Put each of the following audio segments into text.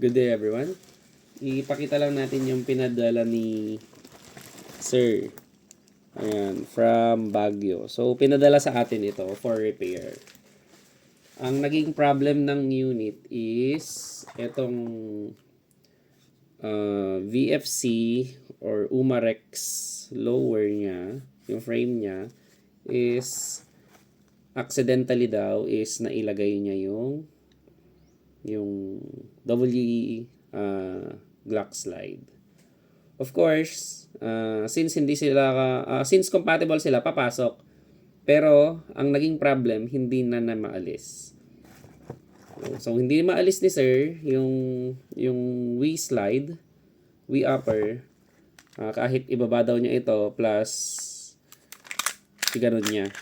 Good day everyone. Ipakita lang natin yung pinadala ni Sir. Ayan, from Baguio. So, pinadala sa atin ito for repair. Ang naging problem ng unit is itong VFC or Umarex lower niya, yung frame niya, is accidentally daw is nailagay niya yung WE Glock slide. Of course, since hindi sila since compatible sila, papasok. Pero ang naging problem, hindi na maalis. So hindi maalis ni Sir yung Wii slide, Wii upper, kahit ibaba daw niya ito plus ganun niya.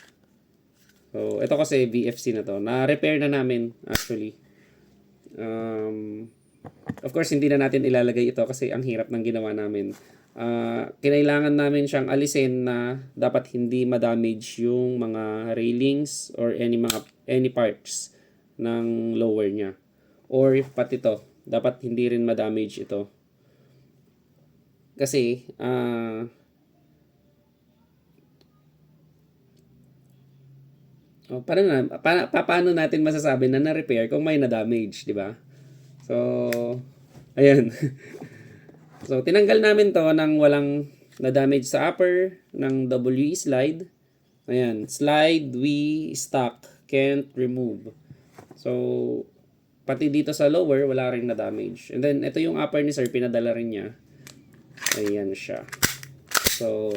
So ito kasi VFC na to. Na-repair na namin actually. Of course, hindi na natin ilalagay ito kasi ang hirap ng ginawa namin. Kinailangan namin siyang alisin na dapat hindi ma-damage yung mga railings or any parts ng lower niya. Or pati ito, dapat hindi rin ma-damage ito. Kasi paano natin masasabi na na-repair kung may na-damage, di ba? So, ayan. So, tinanggal namin to nang walang na-damage sa upper ng WE slide. Ayan, slide, we stock, can't remove. So, pati dito sa lower, wala rin na-damage. And then, ito yung upper ni Sir, pinadala rin niya. Ayan siya. So,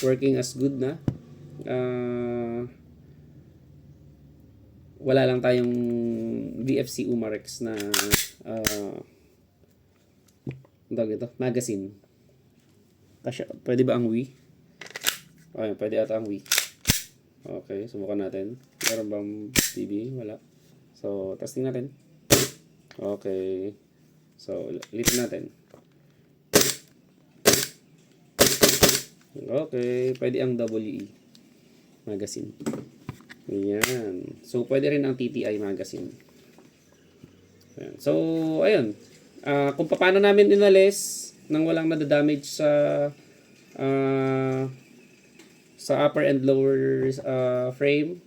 working as good na. Wala lang tayong VFC Umarex na magazine. Kasi pwede ba ang Wii? Okay, pwede ata ang Wii. Okay, subukan natin. Meron bang TV? Wala. So, testing natin. Okay. So, ulitin natin. Okay, pwede ang WE magazine. Ayan. So, pwede rin ang TTI magazine. Ayan. So, ayun. Kung paano namin inalis nang walang nadadamage sa upper and lower frame,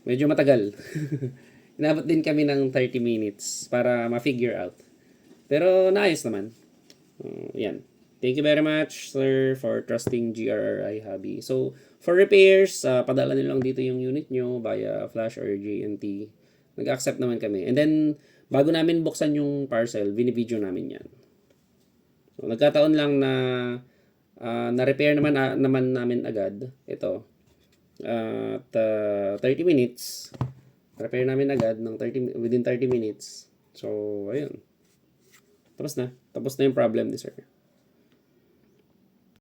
medyo matagal. Inabot din kami ng 30 minutes para ma-figure out. Pero naayos naman. Yan. Thank you very much, sir, for trusting GRRI Hobby. So, for repairs, padala nyo lang dito yung unit nyo via Flash or JNT. Nag-accept naman kami. And then, bago namin buksan yung parcel, binibideo namin yan. So, nagkataon lang na na-repair naman namin agad. Ito. At 30 minutes. Repair namin agad within 30 minutes. So, ayun. Tapos na yung problem ni sir.